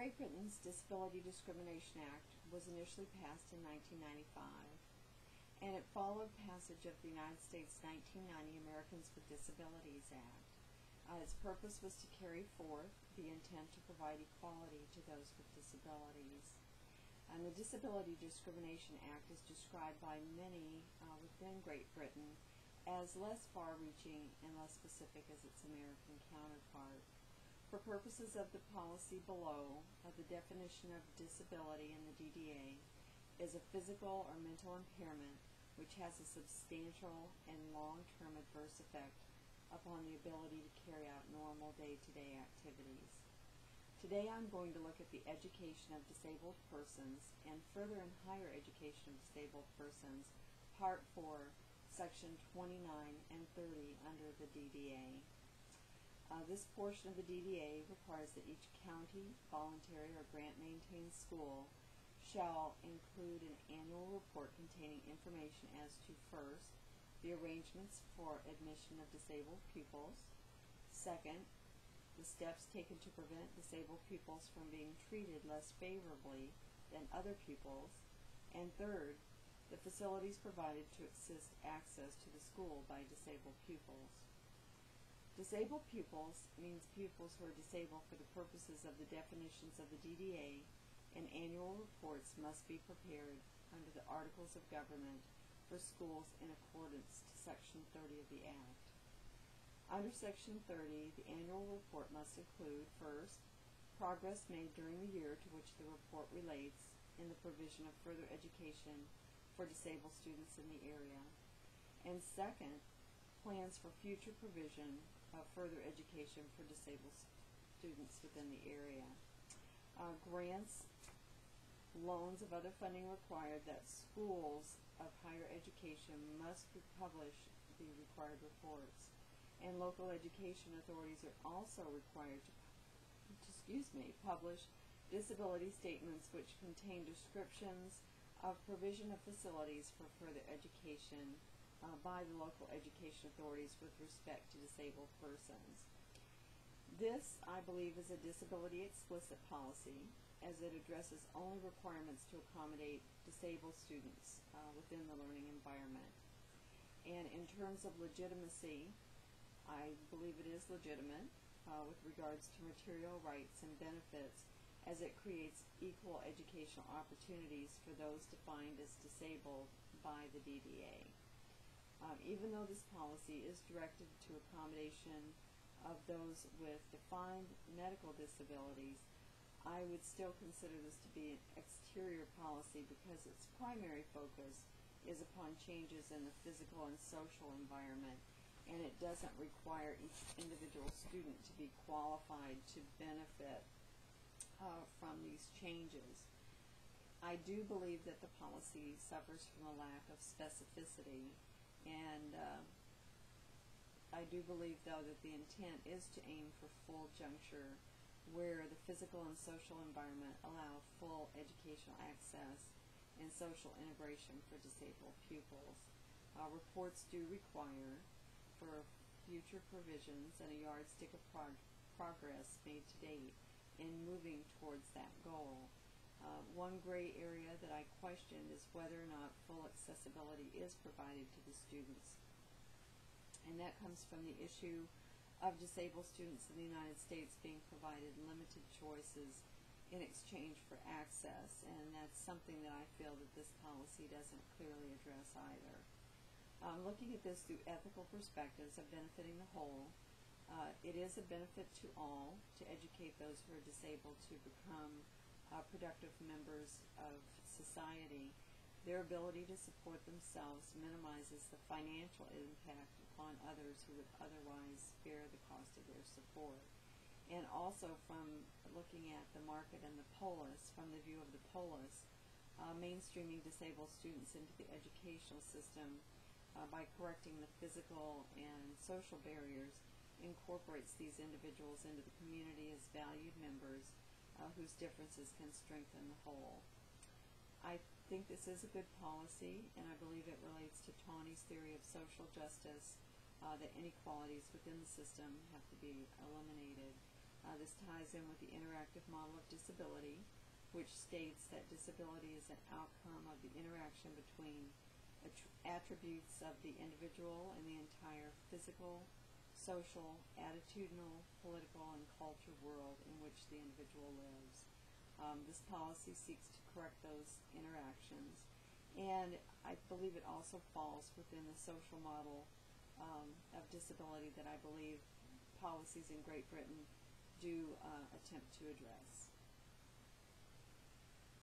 Great Britain's Disability Discrimination Act was initially passed in 1995, and it followed passage of the United States 1990 Americans with Disabilities Act. Its purpose was to carry forth the intent to provide equality to those with disabilities. And the Disability Discrimination Act is described by many within Great Britain as less far-reaching and less specific as its American counterpart. For purposes of the policy below, the definition of disability in the DDA is a physical or mental impairment which has a substantial and long-term adverse effect upon the ability to carry out normal day-to-day activities. Today I'm going to look at the education of disabled persons and further in higher education of disabled persons, Part 4, Section 29 and 30 under the DDA. This portion of the DDA requires that each county, voluntary, or grant-maintained school shall include an annual report containing information as to, first, the arrangements for admission of disabled pupils, second, the steps taken to prevent disabled pupils from being treated less favorably than other pupils, and third, the facilities provided to assist access to the school by disabled pupils. Disabled pupils means pupils who are disabled for the purposes of the definitions of the DDA, and annual reports must be prepared under the Articles of Government for schools in accordance to Section 30 of the Act. Under Section 30, the annual report must include, first, progress made during the year to which the report relates in the provision of further education for disabled students in the area, and second, plans for future provision of further education for disabled students within the area. Grants, loans, of other funding required that schools of higher education must publish the required reports, and local education authorities are also required to publish disability statements which contain descriptions of provision of facilities for further education by the local education authorities with respect to disabled persons. This, I believe, is a disability explicit policy, as it addresses only requirements to accommodate disabled students within the learning environment. And in terms of legitimacy, I believe it is legitimate with regards to material rights and benefits, as it creates equal educational opportunities for those defined as disabled by the DDA. Even though this policy is directed to accommodation of those with defined medical disabilities, I would still consider this to be an exterior policy because its primary focus is upon changes in the physical and social environment, and it doesn't require each individual student to be qualified to benefit from these changes. I do believe that the policy suffers from a lack of specificity, and I do believe, though, that the intent is to aim for full juncture where the physical and social environment allow full educational access and social integration for disabled pupils. Reports do require for future provisions and a yardstick of progress made to date in moving towards that goal. One gray area that I questioned is whether or not full accessibility is provided to the students, and that comes from the issue of disabled students in the United States being provided limited choices in exchange for access, and that's something that I feel that this policy doesn't clearly address either. Looking at this through ethical perspectives of benefiting the whole, it is a benefit to all to educate those who are disabled to become productive members of society. Their ability to support themselves minimizes the financial impact upon others who would otherwise bear the cost of their support. And also, from looking at the market and the polis, from the view of the polis, mainstreaming disabled students into the educational system by correcting the physical and social barriers incorporates these individuals into the community as valued members whose differences can strengthen the whole. I think this is a good policy, and I believe it relates to Tawney's theory of social justice, that inequalities within the system have to be eliminated This ties in with the interactive model of disability, which states that disability is an outcome of the interaction between attributes of the individual and the entire physical, social, attitudinal, political, and culture world in which the individual lives. This policy seeks to correct those interactions, and I believe it also falls within the social model of disability that I believe policies in Great Britain do attempt to address.